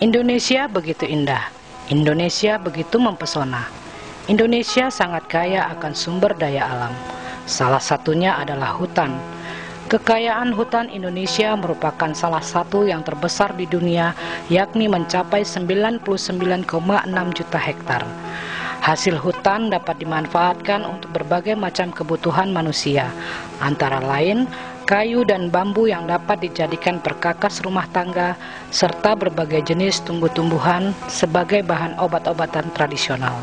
Indonesia begitu indah, Indonesia begitu mempesona. Indonesia sangat kaya akan sumber daya alam. Salah satunya adalah hutan. Kekayaan hutan Indonesia merupakan salah satu yang terbesar di dunia, yakni mencapai 99,6 juta hektar. Hasil hutan dapat dimanfaatkan untuk berbagai macam kebutuhan manusia, antara lain kayu dan bambu yang dapat dijadikan perkakas rumah tangga, serta berbagai jenis tumbuh-tumbuhan sebagai bahan obat-obatan tradisional.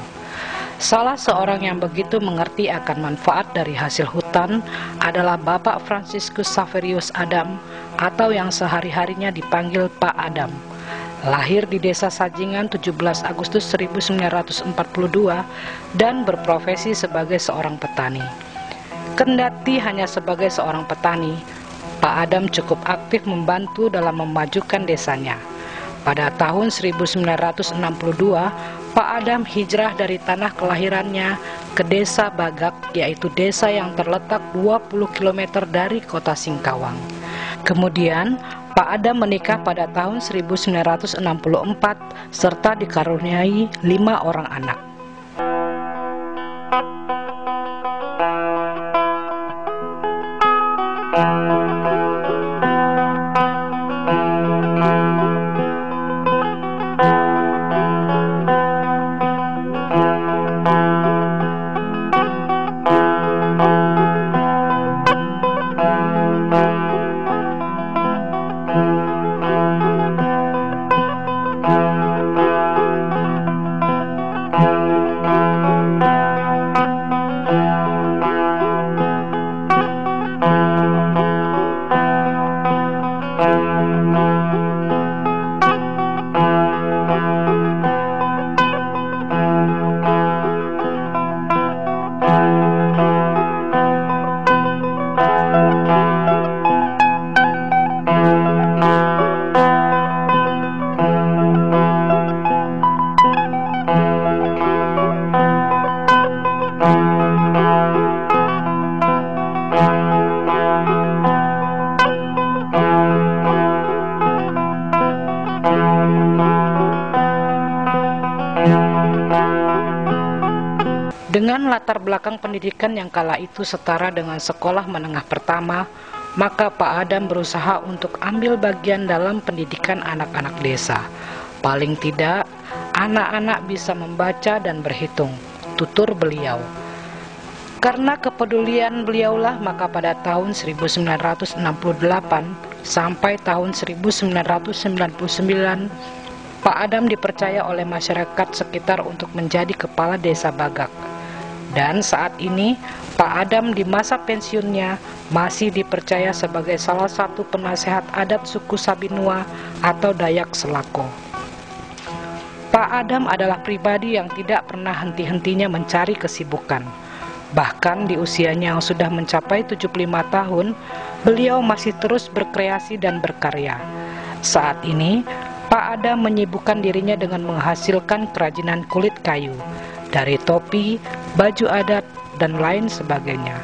Salah seorang yang begitu mengerti akan manfaat dari hasil hutan adalah Bapak Franciscus Saverius Adam, atau yang sehari-harinya dipanggil Pak Adam. Lahir di Desa Sajingan 17 Agustus 1942 dan berprofesi sebagai seorang petani. Kendati hanya sebagai seorang petani, Pak Adam cukup aktif membantu dalam memajukan desanya. Pada tahun 1962, Pak Adam hijrah dari tanah kelahirannya ke Desa Bagak, yaitu desa yang terletak 20 km dari kota Singkawang. Kemudian, Pak Adam menikah pada tahun 1964 serta dikaruniai 5 orang anak. Dengan latar belakang pendidikan yang kala itu setara dengan sekolah menengah pertama, maka Pak Adam berusaha untuk ambil bagian dalam pendidikan anak-anak desa. Paling tidak, anak-anak bisa membaca dan berhitung, tutur beliau. Karena kepedulian beliaulah, maka pada tahun 1968 sampai tahun 1999, Pak Adam dipercaya oleh masyarakat sekitar untuk menjadi kepala desa Bagak. Dan saat ini, Pak Adam di masa pensiunnya masih dipercaya sebagai salah satu penasehat adat suku Sabinua atau Dayak Selako. Pak Adam adalah pribadi yang tidak pernah henti-hentinya mencari kesibukan. Bahkan di usianya yang sudah mencapai 75 tahun, beliau masih terus berkreasi dan berkarya. Saat ini, Pak Adam menyibukkan dirinya dengan menghasilkan kerajinan kulit kayu, dari topi, baju adat, dan lain sebagainya.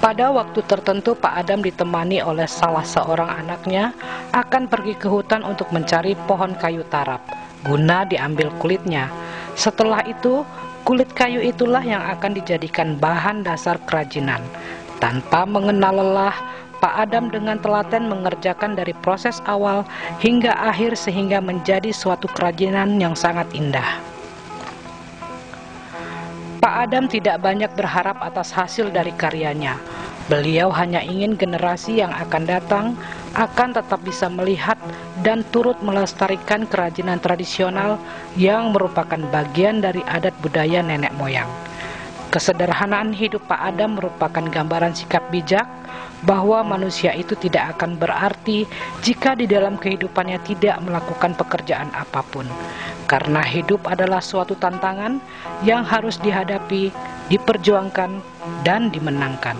Pada waktu tertentu Pak Adam ditemani oleh salah seorang anaknya akan pergi ke hutan untuk mencari pohon kayu tarap, guna diambil kulitnya. Setelah itu, kulit kayu itulah yang akan dijadikan bahan dasar kerajinan. Tanpa mengenal lelah, Pak Adam dengan telaten mengerjakan dari proses awal hingga akhir sehingga menjadi suatu kerajinan yang sangat indah. Pak Adam tidak banyak berharap atas hasil dari karyanya. Beliau hanya ingin generasi yang akan datang akan tetap bisa melihat dan turut melestarikan kerajinan tradisional yang merupakan bagian dari adat budaya nenek moyang. Kesederhanaan hidup Pak Adam merupakan gambaran sikap bijak bahwa manusia itu tidak akan berarti jika di dalam kehidupannya tidak melakukan pekerjaan apapun. Karena hidup adalah suatu tantangan yang harus dihadapi, diperjuangkan, dan dimenangkan.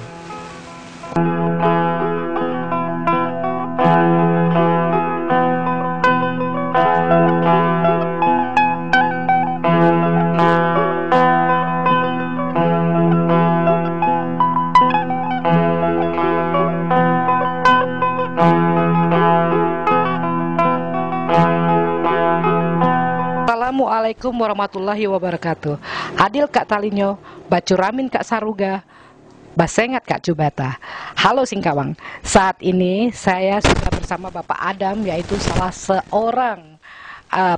Assalamualaikum warahmatullahi wabarakatuh. Adil Kak Talinyo, Bacuramin Kak Saruga, Basengat Kak Cubata. Halo Singkawang, saat ini saya sudah bersama Bapak Adam, yaitu salah seorang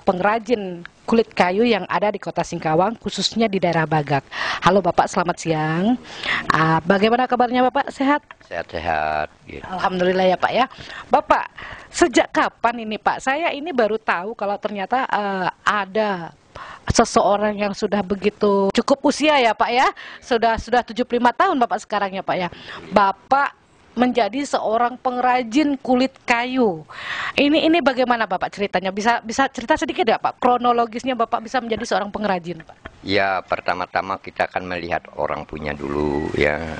pengrajin kulit kayu yang ada di kota Singkawang, khususnya di daerah Bagak. Halo Bapak, selamat siang. Bagaimana kabarnya Bapak? Sehat? Sehat-sehat. Gitu. Alhamdulillah ya Pak ya. Bapak, sejak kapan ini Pak? Saya ini baru tahu kalau ternyata ada seseorang yang sudah begitu cukup usia ya Pak ya. Sudah 75 tahun Bapak sekarang ya Pak ya. Bapak menjadi seorang pengrajin kulit kayu. Ini bagaimana Bapak ceritanya? Bisa cerita sedikit ya Pak? Kronologisnya Bapak bisa menjadi seorang pengrajin Pak? Ya, pertama-tama kita akan melihat orang punya dulu ya.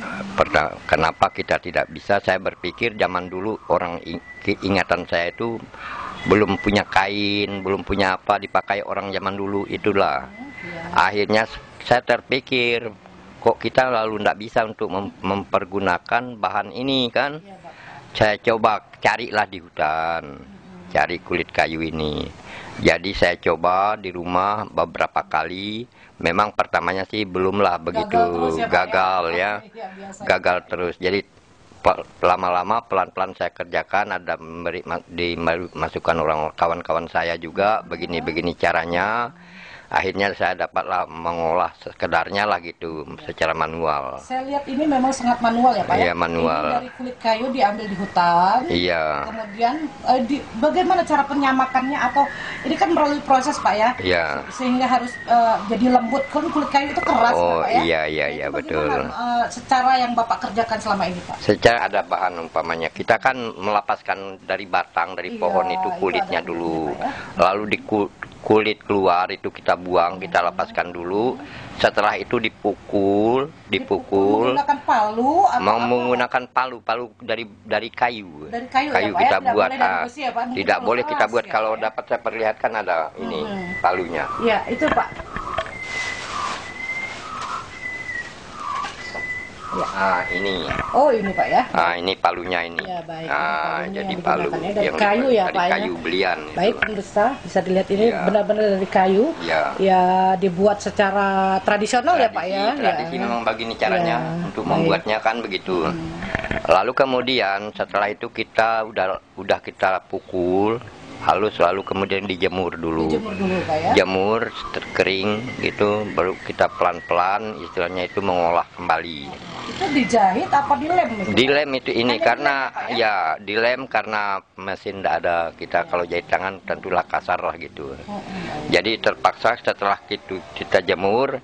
Kenapa kita tidak bisa? Saya berpikir zaman dulu ingatan saya itu belum punya kain, belum punya apa dipakai orang zaman dulu itulah. Akhirnya saya terpikir, kok kita lalu tidak bisa untuk mempergunakan bahan ini kan? Saya coba carilah di hutan, cari kulit kayu ini. Jadi saya coba di rumah beberapa kali. Memang pertamanya sih belumlah begitu gagal ya, gagal terus. Jadi lama-lama pelan-pelan saya kerjakan, ada dimasukkan orang kawan-kawan saya juga begini-begini caranya. Akhirnya saya dapatlah mengolah sekedarnya lah gitu, secara manual. Saya lihat ini memang sangat manual ya Pak ya? Iya, manual. Ini dari kulit kayu diambil di hutan. Iya. Kemudian bagaimana cara penyamakannya, atau ini kan melalui proses Pak ya? Iya. Sehingga harus jadi lembut. Kan kulit kayu itu keras Pak ya? Iya, betul. Secara yang Bapak kerjakan selama ini Pak? Secara ada bahan umpamanya, kita kan melapaskan dari batang, dari pohon itu kulitnya dulu. Ya. Lalu kulit keluar itu kita buang, kita lepaskan dulu. Setelah itu dipukul. Menggunakan palu? Menggunakan palu dari kayu. Dari kayu ya, kita Pak, buat. Besi, ya, Pak? Tidak boleh kita buat. Ya, kalau ya? dapat saya perlihatkan ada ini palunya. Ya, itu Pak. Ya. Ini. Oh, ini Pak ya. Ini palunya ini. Ya, baik. Jadi palu dari kayu ya dari Pak kayu ya. belian. Baik pemirsa, bisa dilihat ini Ya. benar-benar dari kayu. Ya. Ya, dibuat secara tradisional ya Pak ya. Tradisi memang begini caranya untuk baik. membuatnya kan begitu. Lalu kemudian setelah itu kita udah kita pukul halus, lalu kemudian dijemur dulu. Dijemur dulu Pak ya. Jemur kering gitu, baru kita pelan-pelan istilahnya itu mengolah kembali. Itu dijahit apa dilem itu? Dilem itu ini Hanya karena dilem, Pak, ya? dilem karena mesin tidak ada, kita kalau jahit tangan tentulah kasar lah gitu. Jadi terpaksa setelah kita jemur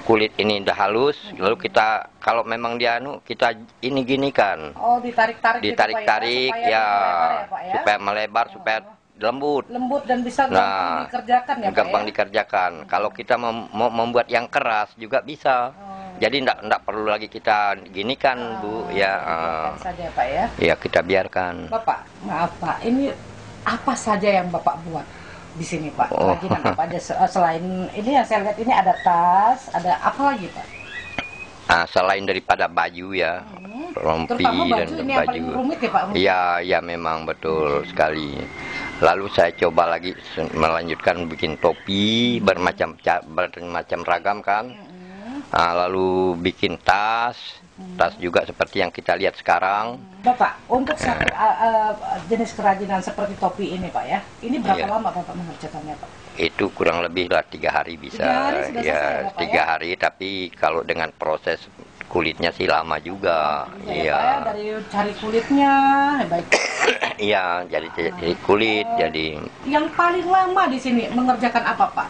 kulit ini udah halus, lalu kita kalau memang dia kita ini gini kan. Oh, ditarik-tarik gitu, ditarik-tarik Pak, ya, Pak, ya? supaya melebar, supaya lembut Dan bisa gampang dikerjakan ya Pak gampang ya? dikerjakan. Kalau kita mau membuat yang keras juga bisa. Jadi enggak perlu lagi kita gini kan Bu ya. Biarkan saja Pak ya. Ya kita biarkan. Bapak, maaf Pak, ini apa saja yang Bapak buat di sini Pak? Kerajinan apa aja selain ini yang saya lihat ini ada tas, ada apa lagi Pak? Selain daripada baju ya, rompi Terutama dan ini yang paling baju. rumit ya Pak? Iya, ya memang betul sekali. Lalu saya coba lagi melanjutkan bikin topi bermacam ragam kan. Lalu bikin tas juga seperti yang kita lihat sekarang. Bapak, untuk satu jenis kerajinan seperti topi ini Pak ya, ini berapa lama Bapak mengerjakannya Pak? Itu kurang lebih lah 3 hari bisa. 3 hari sudah selesai, Bapak, 3 hari, tapi kalau dengan proses kulitnya sih lama juga. Iya. Dari cari kulitnya, baik. Iya, jadi kulit, jadi. Yang paling lama di sini mengerjakan apa Pak?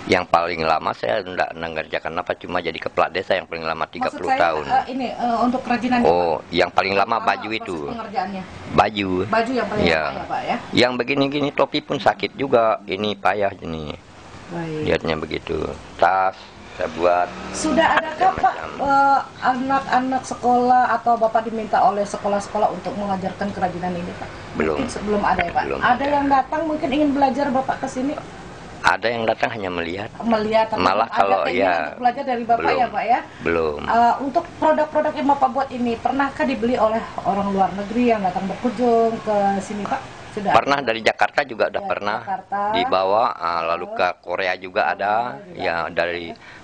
Yang paling lama saya tidak mengerjakan apa, cuma jadi kepala desa yang paling lama 30 tahun. Ini untuk kerajinan. Oh, yang paling lama baju itu. Pengerjaannya. Baju yang paling lama ya Pak ya. Yang begini-gini topi pun sakit juga, ini payah ini. Baik. Lihatnya begitu. Tas saya buat. Sudah adakah Pak anak-anak sekolah atau Bapak diminta oleh sekolah-sekolah untuk mengajarkan kerajinan ini Pak? Belum. Belum ada ya Pak? Belum ada yang datang mungkin ingin belajar Bapak ke sini? Ada yang datang hanya melihat. Malah kalau ya belajar dari Bapak belum, ya Pak ya. Belum. Untuk produk-produk yang Bapak buat ini pernahkah dibeli oleh orang luar negeri yang datang berkunjung ke sini Pak? Sudah. Pernah dari Jakarta juga udah pernah dibawa. Lalu ke Korea juga ada. Ya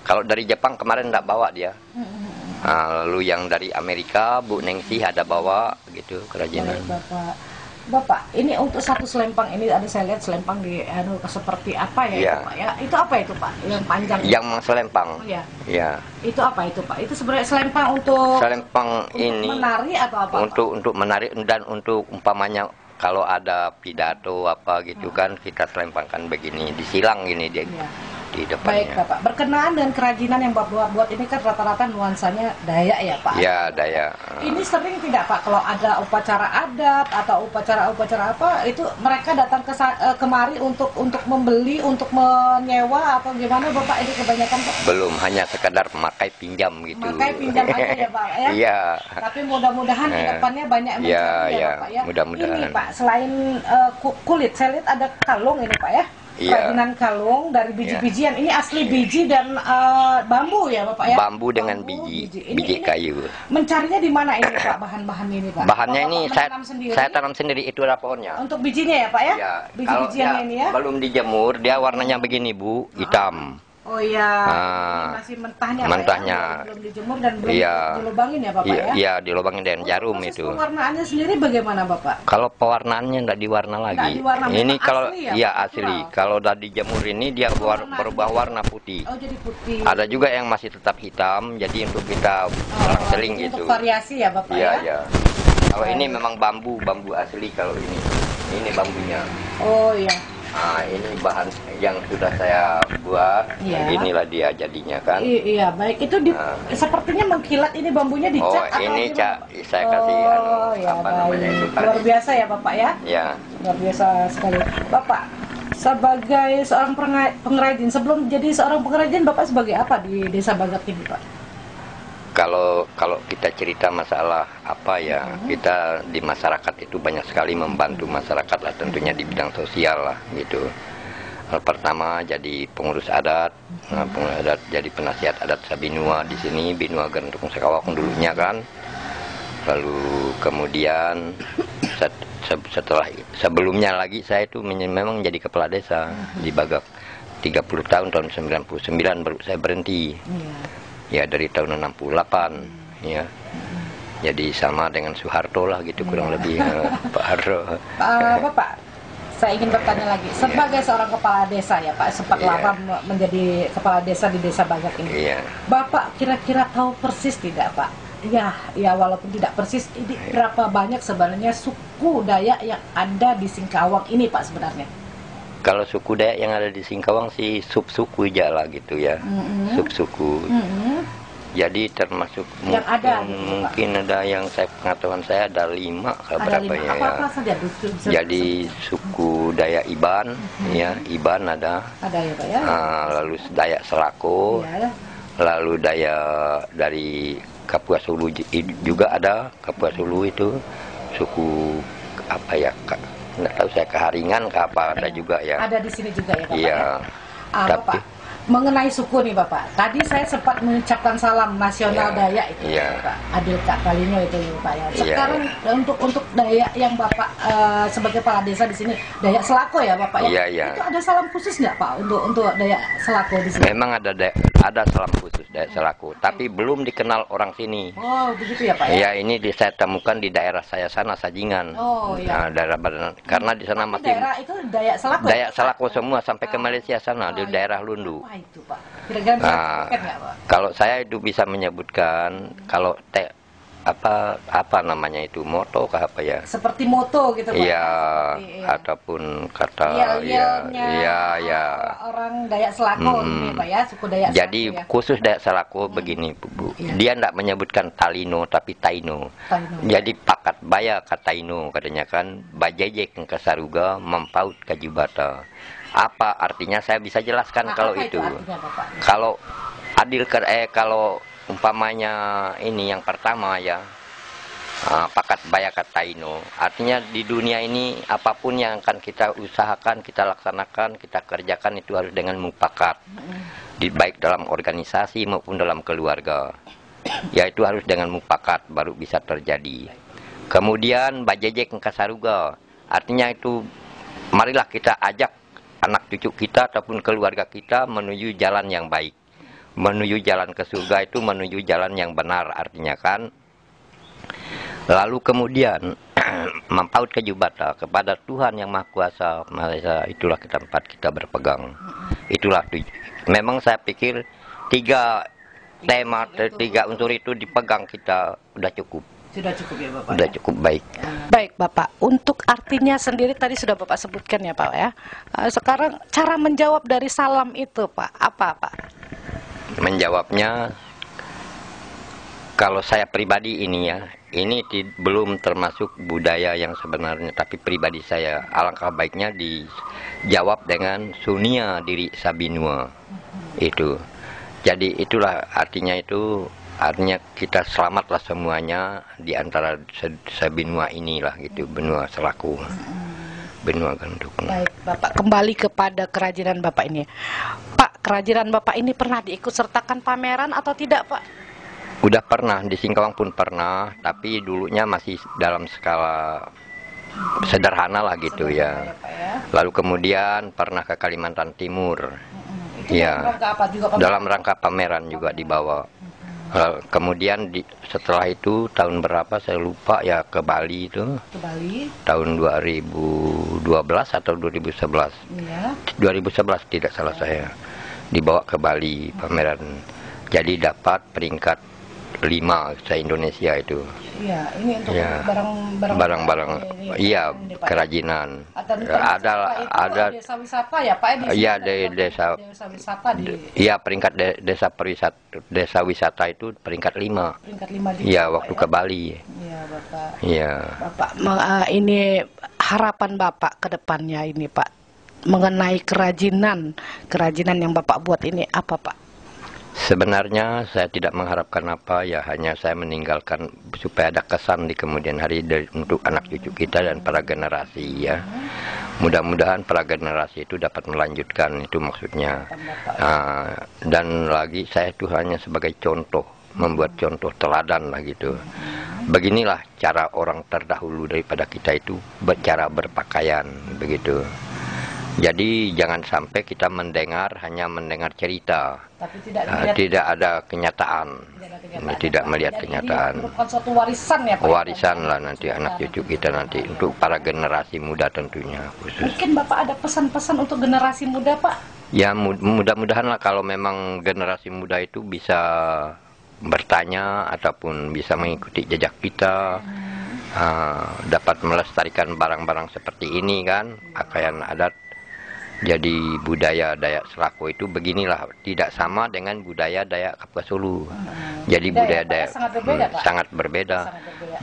kalau dari Jepang kemarin enggak bawa dia. Lalu yang dari Amerika Bu Nengsi ada bawa gitu kerajinan. Bapak, ini untuk satu selempang ini ada saya lihat selempang di seperti apa ya, itu Pak ya? Itu apa itu Pak? Yang panjang. Yang selempang. Ya. Itu apa itu Pak? Itu sebenarnya selempang untuk ini menari atau apa? Untuk menari dan untuk umpamanya kalau ada pidato apa gitu kan kita selempangkan begini, disilang gini dia. Di depannya. Baik Bapak, berkenaan dengan kerajinan yang Bapak buat ini kan rata-rata nuansanya Dayak ya Pak? Ya, Dayak. Ini sering tidak Pak, kalau ada upacara adat atau upacara-upacara apa, itu mereka datang kemari untuk membeli, untuk menyewa atau gimana Bapak, ini kebanyakan Pak? Belum, hanya sekadar memakai pinjam gitu. Memakai pinjam aja ya Pak ya? Iya. Tapi mudah-mudahan ke depannya banyak yang ya Pak ya? Mudah-mudahan. Ini Pak, selain kulit, saya lihat ada kalung ini Pak ya? Kerajinan kalung dari biji-bijian. Ini asli biji dan bambu ya Bapak ya? Bambu dengan biji kayu. Mencarinya di mana ini Pak, bahan-bahan ini Pak? Bahannya ini saya tanam sendiri, itu ada pohonnya. Untuk bijinya ya Pak ya? Biji-bijiannya ini ya? Belum dijemur, dia warnanya begini Bu, hitam. Oh iya, ini masih mentahnya Pak ya? Belum dijemur dan belum dilubangin ya Bapak ya? Iya, dilubangin dengan jarum itu. Pewarnaannya sendiri bagaimana Bapak? Kalau pewarnaannya enggak diwarna lagi. Ini kalau asli. Kalau udah dijemur ini dia berubah warna putih. Oh, jadi putih. Ada juga yang masih tetap hitam, jadi untuk kita seling gitu. Untuk variasi ya Bapak ya? Iya. Kalau ini memang bambu asli kalau ini. Ini bambunya. Oh iya. Nah, ini bahan yang sudah saya buat. Inilah dia jadinya kan. Iya, baik. Itu sepertinya mengkilat, ini bambunya dicat atau ini gimana? saya kasih namanya itu. Luar biasa ya Bapak ya? Ya. Luar biasa sekali. Bapak, sebagai seorang pengrajin, sebelum jadi seorang pengrajin, Bapak sebagai apa di Desa Bagak ini Pak? Kalau kita cerita masalah apa ya, kita di masyarakat itu banyak sekali membantu masyarakat lah, tentunya di bidang sosial lah gitu. Pertama jadi pengurus adat, jadi penasihat adat Sabinua di sini, Binua Gantung Sekawakung dulunya kan. Lalu kemudian sebelumnya lagi saya itu memang jadi kepala desa di Bagak 30 tahun 99 baru saya berhenti. Ya dari tahun 68 ya. Jadi sama dengan Soeharto lah gitu kurang lebih Pak Harto. Bapak, saya ingin bertanya lagi. Sebagai seorang kepala desa ya Pak, sempat lama menjadi kepala desa di Desa Bagak ini. Bapak kira-kira tahu persis tidak Pak? Ya walaupun tidak persis, ini berapa banyak sebenarnya suku Dayak yang ada di Singkawang ini Pak sebenarnya? Kalau suku Dayak yang ada di Singkawang sih subsuku aja lah gitu ya, subsuku. Jadi termasuk yang mungkin ada yang pengetahuan saya ada 5 berapa ya. Apa saja? Jadi suku Dayak Iban, ya Iban ada. Ada ya Pak ya. Lalu Dayak Selako, lalu Dayak dari Kapuas Hulu juga ada. Kapuas Hulu itu suku apa ya? Nggak tahu saya Keharingan ke apa ada juga ya. Ada di sini juga ya Bapak ya? Tapi mengenai suku nih Bapak, tadi saya sempat mengucapkan salam nasional Dayak itu Bapak, Adil Kak Kalino itu Pak ya. Sekarang untuk Dayak yang Bapak sebagai kepala desa di sini, Dayak Selako ya Bapak ya. Itu ada salam khusus nggak Pak untuk Dayak Selako di sini? Memang ada salam khusus Dayak Selako, tapi belum dikenal orang sini. Oh begitu ya Pak ya. Ya ini saya temukan di daerah saya sana Sajingan. Oh iya. Nah, daerah Badan, karena di sana masih daerah itu Dayak Selako. Dayak Selako semua sampai ke Malaysia sana di daerah Lundu. Itu Pak. Kira-kira bisa nggak Pak? Kalau saya itu bisa menyebutkan kalau apa namanya itu moto kah apa ya? Seperti moto gitu Pak. Iya, ataupun kata orang Dayak Selako ini Pak ya, suku Dayak Selako. Jadi khusus Dayak Selako begini Bu. Dia tidak menyebutkan Talino tapi Taino. Jadi pakat baya kataino katanya kan, bajejek ke Saruga mempaut kajubata. Apa artinya saya bisa jelaskan kalau itu. Kalau kalau umpamanya ini yang pertama ya, pakat baya kataino, artinya di dunia ini apapun yang akan kita usahakan, kita laksanakan, kita kerjakan itu harus dengan mupakat, baik dalam organisasi maupun dalam keluarga, yaitu harus dengan mupakat baru bisa terjadi. Kemudian bajejek kasaruga, artinya itu marilah kita ajak anak cucu kita ataupun keluarga kita menuju jalan yang baik, menuju jalan ke surga, itu menuju jalan yang benar artinya kan. Lalu kemudian mempaut kejubata kepada Tuhan yang Maha Kuasa Maha, itulah tempat kita berpegang. Itulah memang saya pikir tiga unsur itu dipegang kita udah cukup. Sudah cukup ya Bapak? Sudah cukup baik. Baik Bapak, untuk artinya sendiri tadi sudah Bapak sebutkan ya Pak ya. Sekarang cara menjawab dari salam itu Pak, apa Pak? Menjawabnya, kalau saya pribadi ini ya, ini belum termasuk budaya yang sebenarnya, tapi pribadi saya, alangkah baiknya dijawab dengan sunia diri sabinua. Itu. Jadi itulah artinya artinya kita selamatlah semuanya di antara sebenua inilah gitu, benua Selako, benua Ganduk. Baik Bapak, kembali kepada kerajinan Bapak ini. Pak, kerajinan Bapak ini pernah diikut sertakan pameran atau tidak Pak? Udah pernah, di Singkawang pun pernah, tapi dulunya masih dalam skala sederhana lah gitu ya. Lalu kemudian pernah ke Kalimantan Timur. Ya, dalam rangka pameran juga dibawa. Kemudian setelah itu tahun berapa saya lupa ya, ke Bali itu. Ke Bali. Tahun 2012 atau 2011. Iya. 2011 tidak salah saya. Dibawa ke Bali pameran. Jadi dapat peringkat 5 se-Indonesia itu. Iya, ini untuk barang-barang iya, kerajinan. Ada desa wisata ya Pak? Iya, desa wisata iya, peringkat desa wisata itu peringkat 5. Peringkat 5 juga. Iya, waktu ke Bali. Iya, Bapak. Iya. Bapak, ini harapan Bapak ke depannya ini Pak, mengenai kerajinan yang Bapak buat ini apa Pak? Sebenarnya saya tidak mengharapkan apa ya, hanya saya meninggalkan supaya ada kesan di kemudian hari untuk anak cucu kita dan para generasi ya. Mudah-mudahan para generasi itu dapat melanjutkan, itu maksudnya. Dan lagi saya itu hanya sebagai contoh, membuat contoh teladan lah gitu. Beginilah cara orang terdahulu daripada kita itu cara berpakaian begitu. Jadi jangan sampai kita hanya mendengar cerita, tapi tidak ada kenyataan. Tidak melihat kenyataan. Ini merupakan suatu warisan ya Pak? Warisan lah nanti anak cucu kita nanti, untuk para generasi muda tentunya khusus. Mungkin Bapak ada pesan-pesan untuk generasi muda Pak? Ya mudah-mudahan lah kalau memang generasi muda itu bisa bertanya ataupun bisa mengikuti jejak kita. Dapat melestarikan barang-barang seperti ini kan, pakaian adat. Jadi budaya Dayak Selako itu beginilah, tidak sama dengan budaya Dayak Kapuas Hulu. Jadi budaya Dayak sangat berbeda.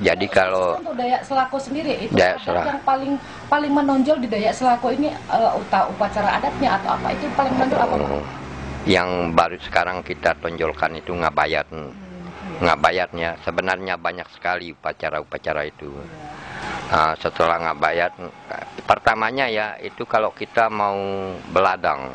Jadi kalau untuk Dayak Selako sendiri itu yang paling menonjol di Dayak Selako ini upacara adatnya atau apa? Itu paling menonjol apa? Yang baru sekarang kita tonjolkan itu ngabayat. Ngabayatnya sebenarnya banyak sekali upacara-upacara itu. Setelah ngabayat, pertamanya ya itu kalau kita mau beladang,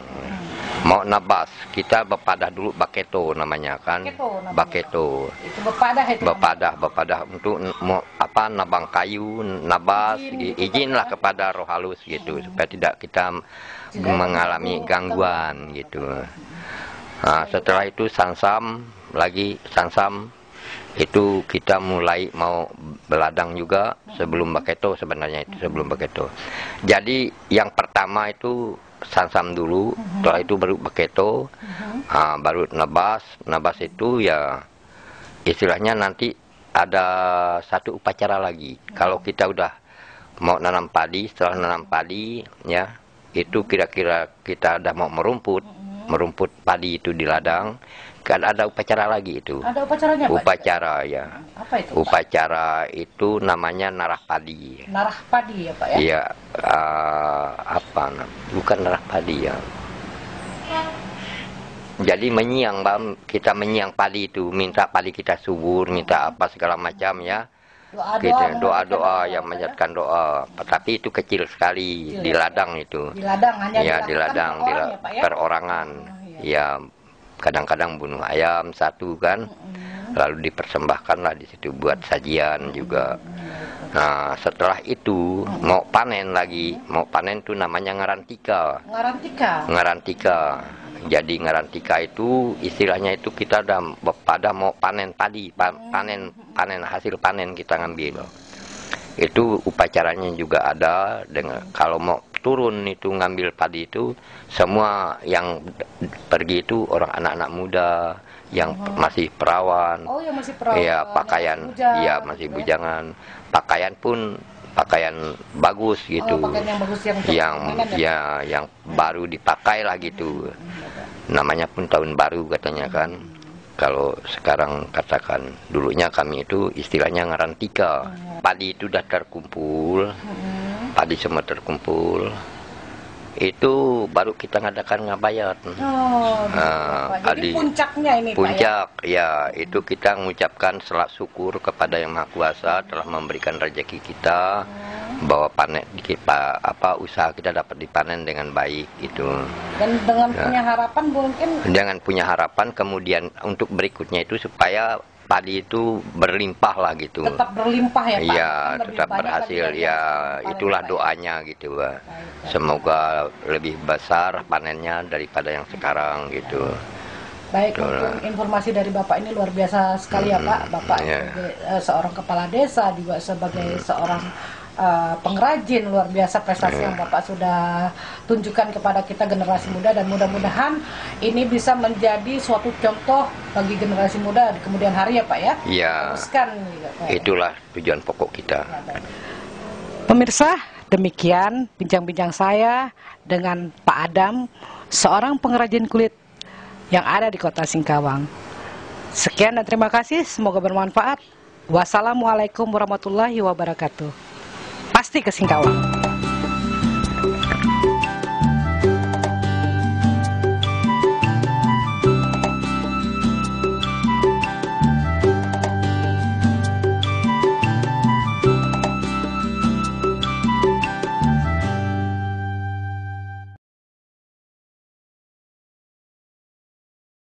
Mau nabas, kita bepadah dulu baketo namanya kan. Baketo. Itu bepadah itu. Bepadah untuk mau apa nabang kayu, nabas, izinlah kepada roh halus gitu supaya tidak kita mengalami gangguan gitu. Nah, setelah itu sansam itu kita mulai mau beladang juga sebelum baketo sebenarnya itu sebelum baketo. Jadi yang pertama itu sansam dulu, setelah itu baru baketo, baru nabas. Nabas itu ya istilahnya nanti ada satu upacara lagi. Kalau kita udah mau nanam padi, setelah nanam padi ya itu kira-kira kita udah mau merumput padi itu di ladang, kan ada upacara lagi itu. Ada upacaranya, Pak? Upacara ya. Apa itu, Pak? Upacara itu namanya narah padi. Narah padi ya, Pak ya? Iya, bukan narah padi ya. Jadi menyiang, Bang, kita menyiang padi itu, minta padi kita subur, minta apa segala macam ya. Doa-doa yang menyatakan doa, tapi itu kecil sekali di ladang itu. Di ladang hanya ya, di ladang, ya, Pak, ya? perorangan. Ya, kadang-kadang bunuh ayam satu kan, lalu dipersembahkanlah di situ buat sajian juga. Nah, setelah itu mau panen lagi, mau panen itu namanya ngarantika. Ngarantika. Jadi ngarantika itu istilahnya itu kita pada mau panen padi, panen hasil panen kita ngambil. Itu upacaranya juga ada dengan kalau mau turun itu ngambil padi itu semua yang pergi itu orang anak-anak muda yang masih perawan. Oh, yang masih perawan. Iya, pakaian ya masih bujangan. Pakaian pun pakaian bagus gitu. Pakaian yang bagus yang baru dipakai lah gitu. Namanya pun tahun baru katanya kan. Kalau sekarang katakan dulunya kami itu istilahnya ngarantika. Padi itu udah terkumpul. Padi semua terkumpul. Itu baru kita ngadakan ngabayat. Jadi puncaknya ini, puncak, Pak ya? Ya, itu kita mengucapkan selak syukur kepada Yang Maha Kuasa telah memberikan rezeki kita bahwa panen kita usaha kita dapat dipanen dengan baik gitu. Dan dengan punya harapan mungkin dengan punya harapan kemudian untuk berikutnya itu supaya padi itu berlimpah lah gitu. Tetap berlimpah ya, Pak? Iya, tetap berhasil ya. Itulah doanya gitu, Pak. Semoga lebih besar panennya daripada yang sekarang gitu. Baik, untuk informasi dari Bapak ini luar biasa sekali ya, Pak. Bapak sebagai seorang kepala desa, juga sebagai seorang pengrajin, luar biasa prestasi yang Bapak sudah tunjukkan kepada kita generasi muda, dan mudah-mudahan ini bisa menjadi suatu contoh bagi generasi muda di kemudian hari ya, Pak ya. Iya. Itulah tujuan pokok kita. Pemirsa, demikian bincang-bincang saya dengan Pak Adam, seorang pengrajin kulit yang ada di Kota Singkawang. Sekian dan terima kasih, semoga bermanfaat. Wassalamualaikum warahmatullahi wabarakatuh. Pasti ke Singkawang.